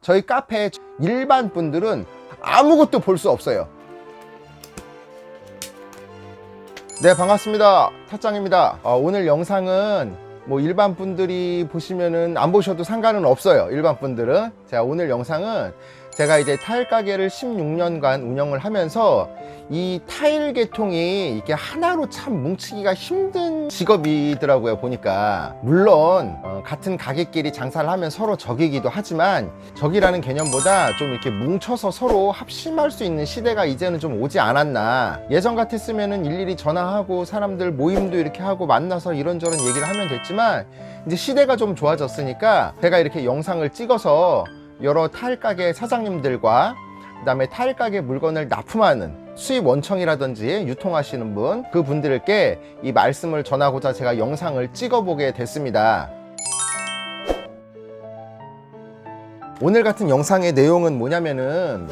저희 카페 일반 분들은 아무것도 볼 수 없어요. 네, 반갑습니다. 탓짱입니다. 오늘 영상은 뭐 일반 분들이 보시면은 안 보셔도 상관은 없어요. 일반 분들은. 자, 오늘 영상은 제가 이제 타일 가게를 16년간 운영을 하면서 이 타일 계통이 이게 하나로 참 뭉치기가 힘든 직업이더라고요, 보니까. 물론 같은 가게끼리 장사를 하면 서로 적이기도 하지만 적이라는 개념보다 좀 이렇게 뭉쳐서 서로 합심할 수 있는 시대가 이제는 좀 오지 않았나. 예전 같았으면은 일일이 전화하고 사람들 모임도 이렇게 하고 만나서 이런저런 얘기를 하면 됐지만 이제 시대가 좀 좋아졌으니까 제가 이렇게 영상을 찍어서 여러 타일 가게 사장님들과 그 다음에 타일 가게 물건을 납품하는 수입 원청이라든지 유통하시는 분, 그 분들께 이 말씀을 전하고자 제가 영상을 찍어보게 됐습니다. 오늘 같은 영상의 내용은 뭐냐면은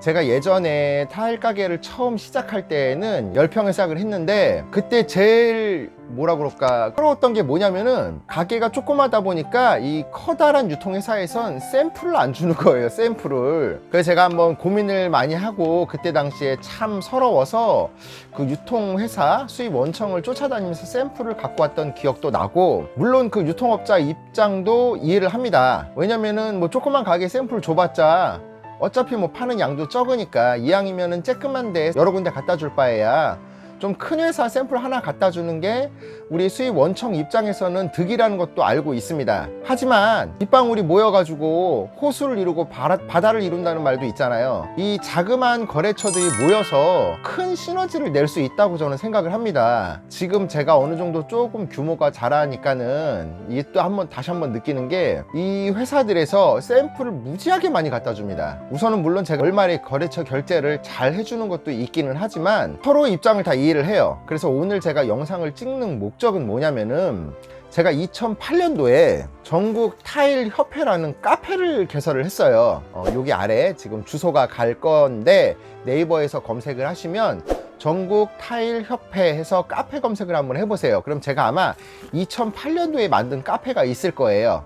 제가 예전에 타일 가게를 처음 시작할 때에는 10평을 시작을 했는데 그때 제일 뭐라 그럴까 서러웠던 게 뭐냐면은 가게가 조그마다 보니까 이 커다란 유통회사에선 샘플을 안 주는 거예요. 샘플을. 그래서 제가 한번 고민을 많이 하고 그때 당시에 참 서러워서 그 유통회사 수입 원청을 쫓아다니면서 샘플을 갖고 왔던 기억도 나고, 물론 그 유통업자 입장도 이해를 합니다. 왜냐면은 뭐 조그만 가게 샘플 줘봤자 어차피 뭐 파는 양도 적으니까 이왕이면은 쬐끔한데 여러 군데 갖다 줄 바에야 좀 큰 회사 샘플 하나 갖다 주는 게 우리 수입 원청 입장에서는 득이라는 것도 알고 있습니다. 하지만 빗방울이 모여가지고 호수를 이루고 바다를 이룬다는 말도 있잖아요. 이 자그마한 거래처들이 모여서 큰 시너지를 낼 수 있다고 저는 생각을 합니다. 지금 제가 어느 정도 조금 규모가 자라니까는 이게 또 다시 한번 느끼는 게 이 회사들에서 샘플을 무지하게 많이 갖다 줍니다. 우선은 물론 제가 월말에 거래처 결제를 잘 해주는 것도 있기는 하지만 서로 입장을 다 이해를 해요. 그래서 오늘 제가 영상을 찍는 목적은 뭐냐면은 제가 2008년도에 전국 타일 협회라는 카페를 개설을 했어요. 여기 아래 지금 주소가 갈 건데 네이버에서 검색을 하시면 전국 타일 협회 해서 카페 검색을 한번 해보세요. 그럼 제가 아마 2008년도에 만든 카페가 있을 거예요.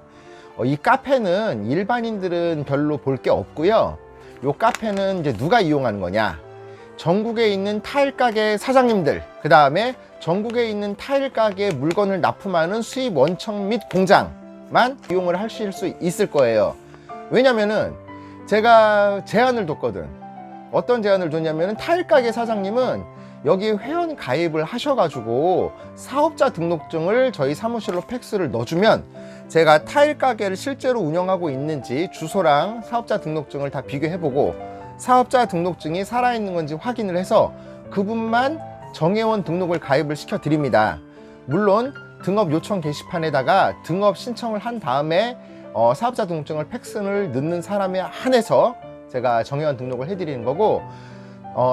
이 카페는 일반인들은 별로 볼 게 없고요. 이 카페는 이제 누가 이용하는 거냐, 전국에 있는 타일 가게 사장님들, 그 다음에 전국에 있는 타일 가게 물건을 납품하는 수입 원청 및 공장만 이용을 하실 수 있을 거예요. 왜냐면은 제가 제안을 뒀거든. 어떤 제안을 줬냐면은 타일 가게 사장님은 여기 회원 가입을 하셔가지고 사업자 등록증을 저희 사무실로 팩스를 넣어주면 제가 타일 가게를 실제로 운영하고 있는지 주소랑 사업자 등록증을 다 비교해보고 사업자 등록증이 살아있는 건지 확인을 해서 그분만 정회원 등록을 가입을 시켜 드립니다. 물론 등업 요청 게시판에다가 등업 신청을 한 다음에 사업자 등록증을 팩스를 넣는 사람에 한해서 제가 정회원 등록을 해드리는 거고,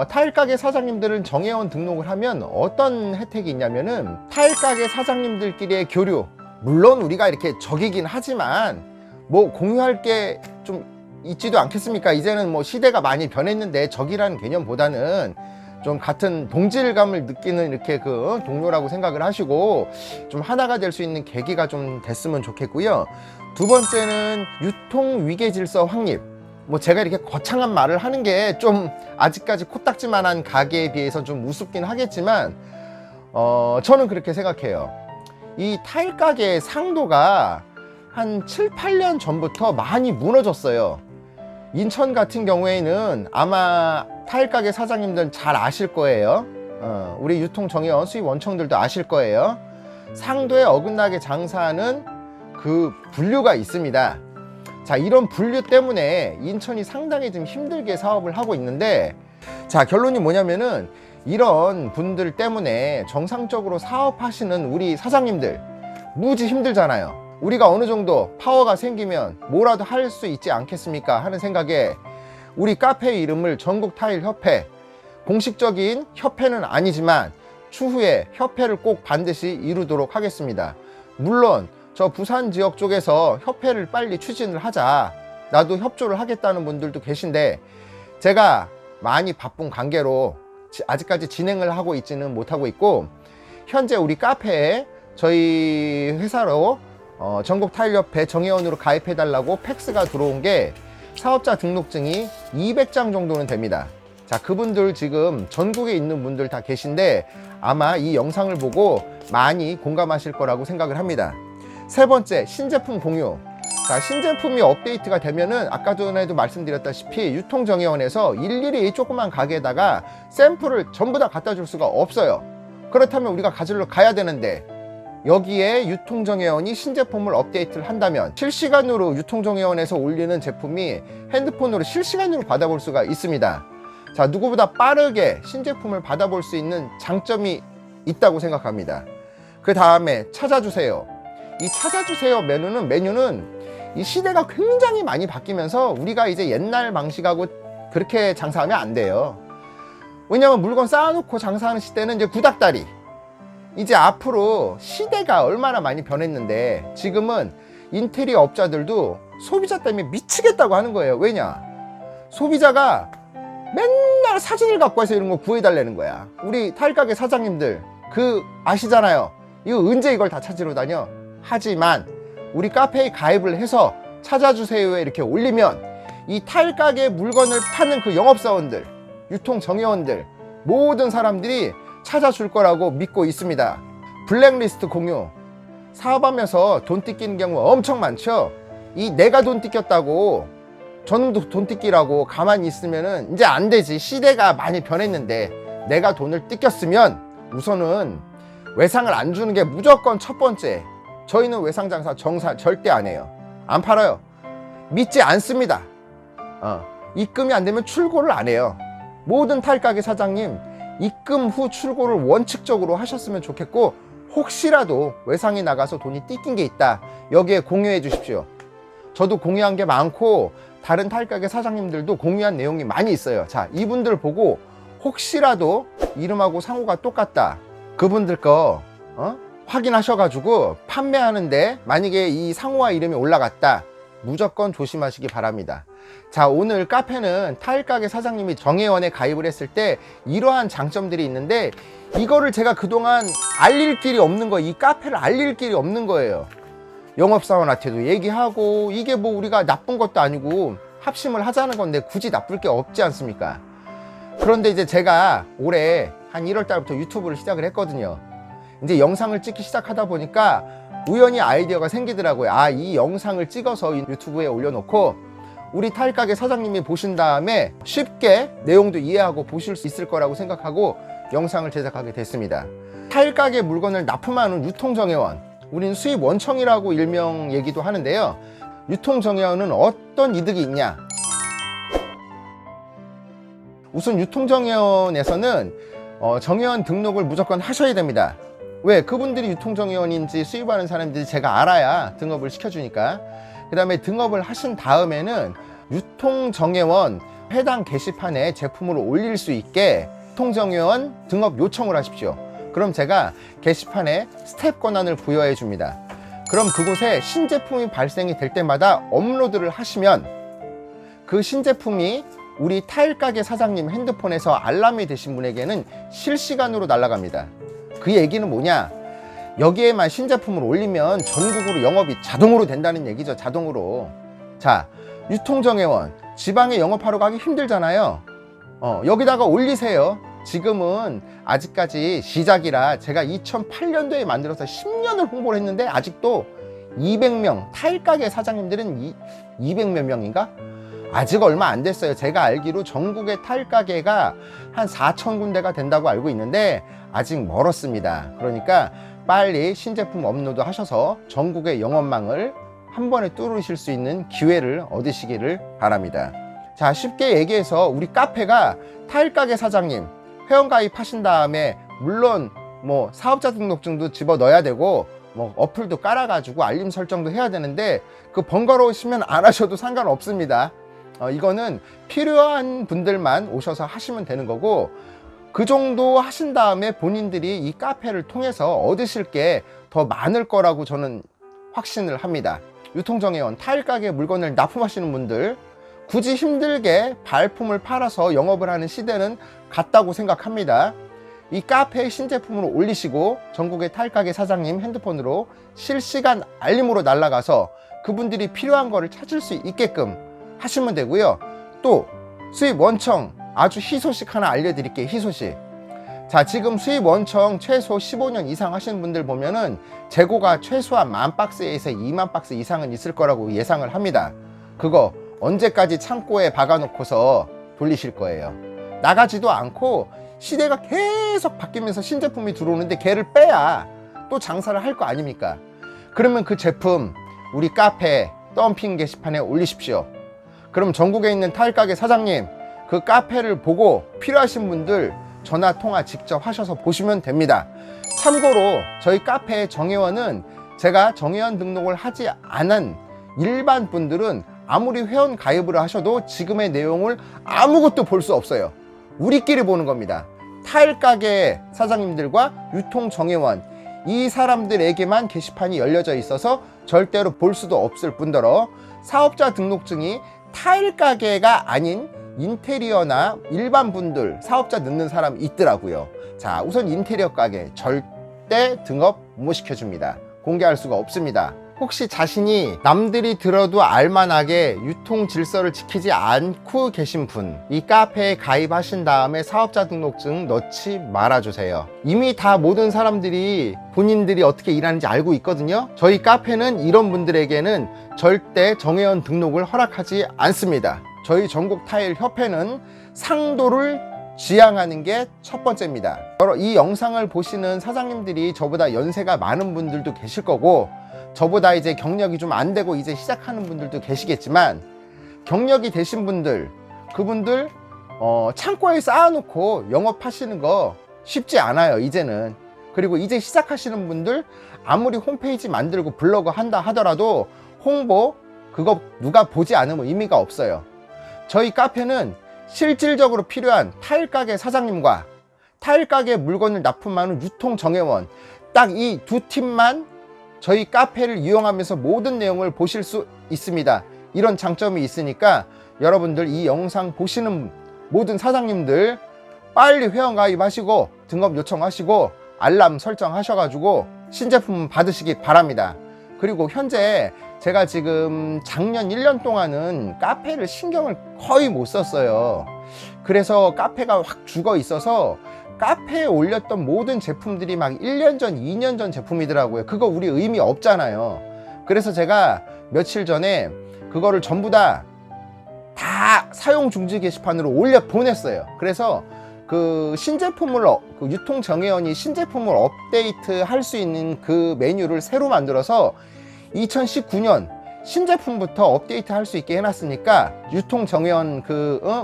타일 가게 사장님들은 정회원 등록을 하면 어떤 혜택이 있냐면은 타일 가게 사장님들끼리의 교류, 물론 우리가 이렇게 적이긴 하지만 뭐 공유할 게 좀 있지도 않겠습니까? 이제는 뭐 시대가 많이 변했는데 적이라는 개념보다는 좀 같은 동질감을 느끼는 이렇게 그 동료라고 생각을 하시고 좀 하나가 될 수 있는 계기가 좀 됐으면 좋겠고요. 두 번째는 유통 위계 질서 확립. 뭐 제가 이렇게 거창한 말을 하는 게 좀 아직까지 코딱지만한 가게에 비해서 좀 우습긴 하겠지만 저는 그렇게 생각해요. 이 타일 가게의 상도가 한 7, 8년 전부터 많이 무너졌어요. 인천 같은 경우에는 아마 타일 가게 사장님들은 잘 아실 거예요. 우리 유통 정회원 수입 원청들도 아실 거예요. 상도에 어긋나게 장사하는 그 분류가 있습니다. 자, 이런 분류 때문에 인천이 상당히 좀 힘들게 사업을 하고 있는데, 자, 결론이 뭐냐면은 이런 분들 때문에 정상적으로 사업하시는 우리 사장님들 무지 힘들잖아요. 우리가 어느 정도 파워가 생기면 뭐라도 할 수 있지 않겠습니까 하는 생각에 우리 카페의 이름을 전국 타일 협회, 공식적인 협회는 아니지만 추후에 협회를 꼭 반드시 이루도록 하겠습니다. 물론 저 부산 지역 쪽에서 협회를 빨리 추진을 하자, 나도 협조를 하겠다는 분들도 계신데 제가 많이 바쁜 관계로 아직까지 진행을 하고 있지는 못하고 있고, 현재 우리 카페에 저희 회사로 전국 타일협회 정회원으로 가입해 달라고 팩스가 들어온 게 사업자 등록증이 200장 정도는 됩니다. 자, 그분들 지금 전국에 있는 분들 다 계신데 아마 이 영상을 보고 많이 공감하실 거라고 생각을 합니다. 세 번째, 신제품 공유. 자, 신제품이 업데이트가 되면은 아까 전에도 말씀드렸다시피 유통정의원에서 일일이 조그만 가게에다가 샘플을 전부 다 갖다 줄 수가 없어요. 그렇다면 우리가 가지러 가야 되는데 여기에 유통정의원이 신제품을 업데이트를 한다면 실시간으로 유통정의원에서 올리는 제품이 핸드폰으로 실시간으로 받아볼 수가 있습니다. 자, 누구보다 빠르게 신제품을 받아볼 수 있는 장점이 있다고 생각합니다. 그 다음에 찾아주세요. 이 찾아주세요 메뉴는 이 시대가 굉장히 많이 바뀌면서 우리가 이제 옛날 방식하고 그렇게 장사하면 안 돼요. 왜냐면 물건 쌓아놓고 장사하는 시대는 이제 구닥다리. 이제 앞으로 시대가 얼마나 많이 변했는데 지금은 인테리어 업자들도 소비자 때문에 미치겠다고 하는 거예요. 왜냐? 소비자가 맨날 사진을 갖고 와서 이런 거 구해달라는 거야. 우리 타일가게 사장님들 아시잖아요. 이거 언제 이걸 다 찾으러 다녀? 하지만 우리 카페에 가입을 해서 찾아주세요에 이렇게 올리면 이 타일가게 물건을 파는 그 영업사원들, 유통정의원들 모든 사람들이 찾아줄 거라고 믿고 있습니다. 블랙리스트 공유. 사업하면서 돈 뜯기는 경우 엄청 많죠. 이 내가 돈 뜯겼다고 저놈도 돈 뜯기라고 가만히 있으면은 이제 안 되지. 시대가 많이 변했는데 내가 돈을 뜯겼으면 우선은 외상을 안 주는 게 무조건 첫 번째. 저희는 외상 장사 정사 절대 안 해요. 안 팔아요. 믿지 않습니다. 입금이 안 되면 출고를 안 해요. 모든 타일가게 사장님 입금 후 출고를 원칙적으로 하셨으면 좋겠고, 혹시라도 외상이 나가서 돈이 뜯긴 게 있다, 여기에 공유해 주십시오. 저도 공유한 게 많고 다른 타일가게 사장님들도 공유한 내용이 많이 있어요. 자, 이분들 보고 혹시라도 이름하고 상호가 똑같다, 그분들 거 확인하셔가지고 판매하는데 만약에 이 상호와 이름이 올라갔다, 무조건 조심하시기 바랍니다. 자, 오늘 카페는 타일가게 사장님이 정의원에 가입을 했을 때 이러한 장점들이 있는데 이거를 제가 그동안 알릴 길이 없는 거예요. 이 카페를 알릴 길이 없는 거예요. 영업사원한테도 얘기하고, 이게 뭐 우리가 나쁜 것도 아니고 합심을 하자는 건데 굳이 나쁠 게 없지 않습니까? 그런데 이제 제가 올해 한 1월 달부터 유튜브를 시작을 했거든요. 이제 영상을 찍기 시작하다 보니까 우연히 아이디어가 생기더라고요. 이 영상을 찍어서 유튜브에 올려놓고 우리 타일가게 사장님이 보신 다음에 쉽게 내용도 이해하고 보실 수 있을 거라고 생각하고 영상을 제작하게 됐습니다. 타일가게 물건을 납품하는 유통정의원, 우린 수입 원청이라고 일명 얘기도 하는데요. 유통정의원은 어떤 이득이 있냐? 우선 유통정의원에서는 정의원 등록을 무조건 하셔야 됩니다. 왜? 그분들이 유통정의원인지 수입하는 사람들이 제가 알아야 등업을 시켜주니까. 그 다음에 등업을 하신 다음에는 유통정의원 해당 게시판에 제품을 올릴 수 있게 유통정의원 등업 요청을 하십시오. 그럼 제가 게시판에 스텝 권한을 부여해 줍니다. 그럼 그곳에 신제품이 발생이 될 때마다 업로드를 하시면 그 신제품이 우리 타일가게 사장님 핸드폰에서 알람이 되신 분에게는 실시간으로 날아갑니다. 그 얘기는 뭐냐? 여기에만 신제품을 올리면 전국으로 영업이 자동으로 된다는 얘기죠. 자동으로. 자, 유통정의원, 지방에 영업하러 가기 힘들잖아요. 여기다가 올리세요. 지금은 아직까지 시작이라 제가 2008년도에 만들어서 10년을 홍보를 했는데 아직도 200명, 타일가게 사장님들은 200몇 명인가? 아직 얼마 안 됐어요. 제가 알기로 전국의 타일가게가 한 4,000군데가 된다고 알고 있는데 아직 멀었습니다. 그러니까 빨리 신제품 업로드 하셔서 전국의 영업망을 한 번에 뚫으실 수 있는 기회를 얻으시기를 바랍니다. 자, 쉽게 얘기해서 우리 카페가 타일가게 사장님 회원가입 하신 다음에 물론 뭐 사업자 등록증도 집어 넣어야 되고 뭐 어플도 깔아가지고 알림 설정도 해야 되는데 그 번거로우시면 안 하셔도 상관없습니다. 이거는 필요한 분들만 오셔서 하시면 되는 거고, 그 정도 하신 다음에 본인들이 이 카페를 통해서 얻으실 게 더 많을 거라고 저는 확신을 합니다. 유통정의원, 타일가게 물건을 납품하시는 분들 굳이 힘들게 발품을 팔아서 영업을 하는 시대는 갔다고 생각합니다. 이 카페에 신제품으로 올리시고 전국의 타일가게 사장님 핸드폰으로 실시간 알림으로 날아가서 그분들이 필요한 거를 찾을 수 있게끔 하시면 되고요. 또 수입 원청 아주 희소식 하나 알려드릴게요. 희소식. 자, 지금 수입 원청 최소 15년 이상 하시는 분들 보면은 재고가 최소한 10,000박스에서 20,000박스 이상은 있을 거라고 예상을 합니다. 그거 언제까지 창고에 박아놓고서 돌리실 거예요? 나가지도 않고 시대가 계속 바뀌면서 신제품이 들어오는데 걔를 빼야 또 장사를 할 거 아닙니까? 그러면 그 제품 우리 카페 덤핑 게시판에 올리십시오. 그럼 전국에 있는 타일가게 사장님, 그 카페를 보고 필요하신 분들 전화 통화 직접 하셔서 보시면 됩니다. 참고로 저희 카페의 정회원은 제가 정회원 등록을 하지 않은 일반 분들은 아무리 회원 가입을 하셔도 지금의 내용을 아무것도 볼 수 없어요. 우리끼리 보는 겁니다. 타일가게 사장님들과 유통정회원, 이 사람들에게만 게시판이 열려져 있어서 절대로 볼 수도 없을 뿐더러 사업자 등록증이 타일가게가 아닌 인테리어나 일반 분들 사업자 넣는 사람 있더라고요. 자, 우선 인테리어 가게 절대 등업 못 시켜줍니다. 공개할 수가 없습니다. 혹시 자신이 남들이 들어도 알만하게 유통 질서를 지키지 않고 계신 분, 이 카페에 가입하신 다음에 사업자 등록증 넣지 말아주세요. 이미 다 모든 사람들이 본인들이 어떻게 일하는지 알고 있거든요. 저희 카페는 이런 분들에게는 절대 정회원 등록을 허락하지 않습니다. 저희 전국 타일 협회는 상도를 지향하는 게 첫 번째입니다. 이 영상을 보시는 사장님들이 저보다 연세가 많은 분들도 계실 거고, 저보다 이제 경력이 좀 안 되고 이제 시작하는 분들도 계시겠지만, 경력이 되신 분들, 그분들 창고에 쌓아놓고 영업하시는 거 쉽지 않아요, 이제는. 그리고 이제 시작하시는 분들 아무리 홈페이지 만들고 블로그 한다 하더라도 홍보 그거 누가 보지 않으면 의미가 없어요. 저희 카페는 실질적으로 필요한 타일가게 사장님과 타일가게 물건을 납품하는 유통정회원, 딱 이 두 팀만 저희 카페를 이용하면서 모든 내용을 보실 수 있습니다. 이런 장점이 있으니까 여러분들 이 영상 보시는 모든 사장님들 빨리 회원 가입하시고 등업 요청하시고 알람 설정하셔가지고 신제품 받으시기 바랍니다. 그리고 현재 제가 지금 작년 1년 동안은 카페를 신경을 거의 못 썼어요. 그래서 카페가 확 죽어 있어서 카페에 올렸던 모든 제품들이 막 1년 전, 2년 전 제품이더라고요. 그거 우리 의미 없잖아요. 그래서 제가 며칠 전에 그거를 전부 다 사용 중지 게시판으로 올려 보냈어요. 그래서 그 신제품을 그 유통정회원이 신제품을 업데이트 할 수 있는 그 메뉴를 새로 만들어서 2019년 신제품부터 업데이트 할 수 있게 해놨으니까 유통정회원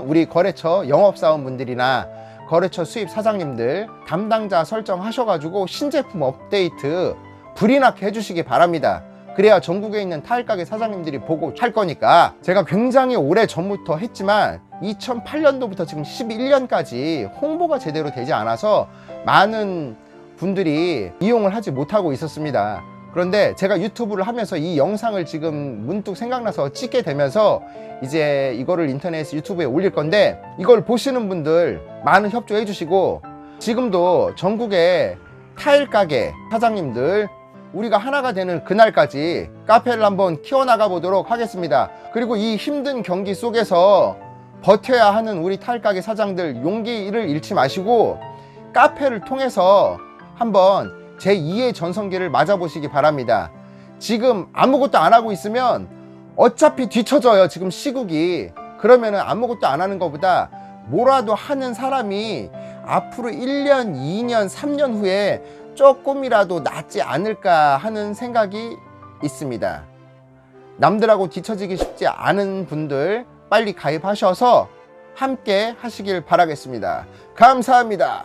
우리 거래처 영업사원분들이나 거래처 수입 사장님들 담당자 설정하셔가지고 신제품 업데이트 불이 나게 해주시기 바랍니다. 그래야 전국에 있는 타일가게 사장님들이 보고 할 거니까. 제가 굉장히 오래 전부터 했지만 2008년도부터 지금 11년까지 홍보가 제대로 되지 않아서 많은 분들이 이용을 하지 못하고 있었습니다. 그런데 제가 유튜브를 하면서 이 영상을 지금 문득 생각나서 찍게 되면서 이제 이거를 인터넷 유튜브에 올릴 건데, 이걸 보시는 분들 많은 협조해 주시고, 지금도 전국의 타일가게 사장님들 우리가 하나가 되는 그날까지 카페를 한번 키워나가 보도록 하겠습니다. 그리고 이 힘든 경기 속에서 버텨야 하는 우리 타일가게 사장들 용기를 잃지 마시고 카페를 통해서 한번 제2의 전성기를 맞아보시기 바랍니다. 지금 아무것도 안 하고 있으면 어차피 뒤쳐져요, 지금 시국이. 그러면 아무것도 안 하는 것보다 뭐라도 하는 사람이 앞으로 1년, 2년, 3년 후에 조금이라도 낫지 않을까 하는 생각이 있습니다. 남들하고 뒤처지기 쉽지 않은 분들 빨리 가입하셔서 함께 하시길 바라겠습니다. 감사합니다.